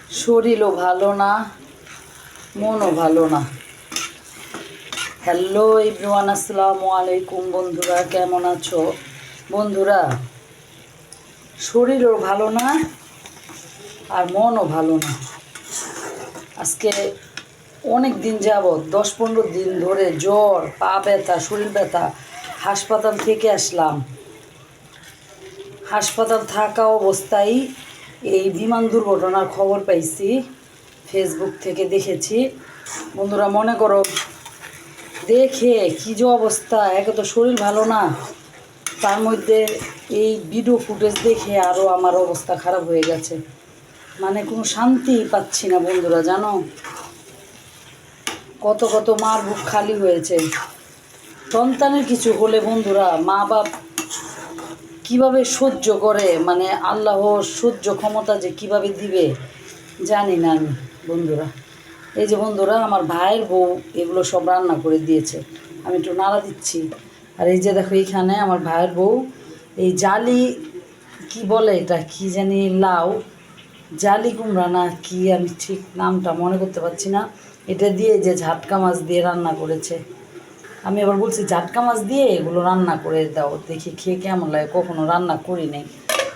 শরীরও ভালো না, মনও ভালো না। হ্যালো এভরিওয়ান, আসসালামু আলাইকুম। বন্ধুরা কেমন আছো? বন্ধুরা, শরীরও ভালো না আর মনও ভালো না। আজকে অনেক দিন যাবৎ 10-15 দিন ধরে জ্বর, পা ব্যথা, শরীর ব্যথা। হাসপাতাল থেকে আসলাম। হাসপাতাল থাকা অবস্থায় এই বিমান দুর্ঘটনার খবর পাইছি, ফেসবুক থেকে দেখেছি। বন্ধুরা মনে করো, দেখে কী যে অবস্থা, একে তো শরীর ভালো না, তার মধ্যে এই ভিডিও ফুটেজ দেখে আরও আমার অবস্থা খারাপ হয়ে গেছে। মানে কোনো শান্তি পাচ্ছি না বন্ধুরা, জানো কত কত মার বুক খালি হয়েছে। সন্তানের কিছু হলে বন্ধুরা মা বাপ কিভাবে সহ্য করে, মানে আল্লাহর সহ্য ক্ষমতা যে কিভাবে দিবে জানি না আমি। বন্ধুরা এই যে বন্ধুরা, আমার ভাইয়ের বউ এগুলো সব রান্না করে দিয়েছে, আমি একটু নাড়া দিচ্ছি। আর এই যে দেখো, এইখানে আমার ভাইয়ের বউ এই জালি কি বলে, এটা কি জানি, লাউ, জালি কুমড়া না কি, আমি ঠিক নামটা মনে করতে পারছি না, এটা দিয়ে যে ঝাটকা মাছ দিয়ে রান্না করেছে। আমি আবার বলছি ঝাটকা মাছ দিয়ে এগুলো রান্না করে দাও, দেখি খেয়ে কেমন লাগে, কখনো রান্না করি নেই।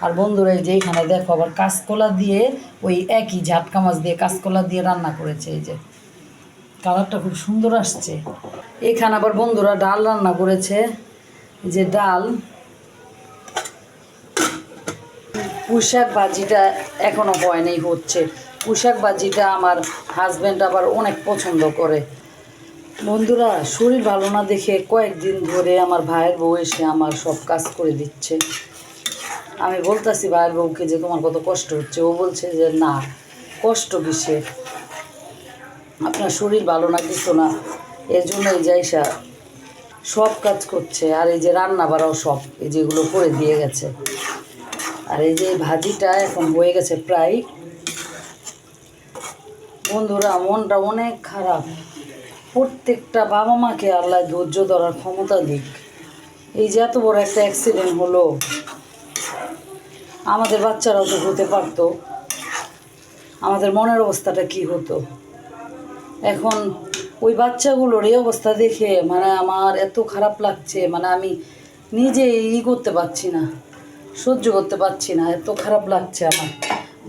আর বন্ধুরা এই যে এইখানে দেখো, আবার কাঁচকলা দিয়ে ওই একই ঝাটকা মাছ দিয়ে কাঁচকলা দিয়ে রান্না করেছে। এই যে কালারটা খুব সুন্দর আসছে। এখানে আবার বন্ধুরা ডাল রান্না করেছে, যে ডাল। পুঁইশাক ভাজিটা এখনও হয়নি, হচ্ছে। পুঁইশাক ভাজিটা আমার হাজব্যান্ড আবার অনেক পছন্দ করে। বন্ধুরা শরীর ভালো না দেখে কয়েকদিন ধরে আমার ভাইয়ের বউ এসে আমার সব কাজ করে দিচ্ছে। আমি বলতেছি ভাইয়ের বউকে যে তোমার কত কষ্ট হচ্ছে, ও বলছে যে না, কষ্ট কিসের, আপনার শরীর ভালো না কিছু না, এর জন্যই যাইসা সব কাজ করছে। আর এই যে রান্না বাড়াও সব এই যেগুলো করে দিয়ে গেছে। আর এই যে ভাজিটা এখন হয়ে গেছে প্রায়। বন্ধুরা মনটা অনেক খারাপ। প্রত্যেকটা বাবা মাকে আল্লাহ ধৈর্য ধরার ক্ষমতা দিক। এই যে এত বড় একটা অ্যাক্সিডেন্ট হলো, আমাদের বাচ্চারাও তো হতে পারতো, আমাদের মনের অবস্থাটা কি হতো। এখন ওই বাচ্চাগুলোর এই অবস্থা দেখে মানে আমার এত খারাপ লাগছে, মানে আমি নিজে করতে পারছি না, সহ্য করতে পারছি না, এত খারাপ লাগছে আমার।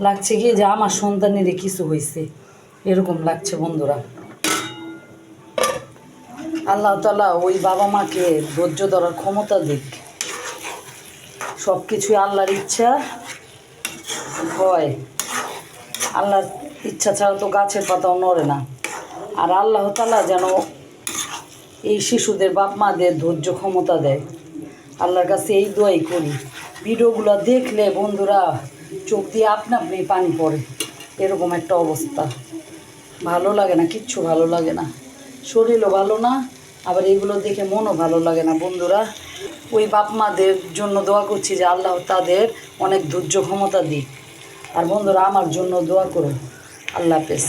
লাগছে কি যে আমার সন্তানেরই কিছু হয়েছে, এরকম লাগছে বন্ধুরা। আল্লাহ তাআলা ওই বাবা মাকে ধৈর্য ধরার ক্ষমতা দিক। সব কিছুই আল্লাহর ইচ্ছা হয়, আল্লাহর ইচ্ছা ছাড়া তো গাছের পাতাও নড়ে না। আর আল্লাহ তাআলা যেন এই শিশুদের বাপ মাদের ধৈর্য ক্ষমতা দেয়, আল্লাহর কাছে এই দোয়াই করি। ভিডিওগুলো দেখলে বন্ধুরা চোখ দিয়ে আপনা আপনি পানি পড়ে, এরকম একটা অবস্থা। ভালো লাগে না, কিচ্ছু ভালো লাগে না, শরীরও ভালো না, আবার এগুলো দেখে মনও ভালো লাগে না। বন্ধুরা ওই বাপ মাদের জন্য দোয়া করছি যে আল্লাহ তাদের অনেক ধৈর্য ক্ষমতা দিক। আর বন্ধুরা আমার জন্য দোয়া করুন। আল্লাহ হাফেজ।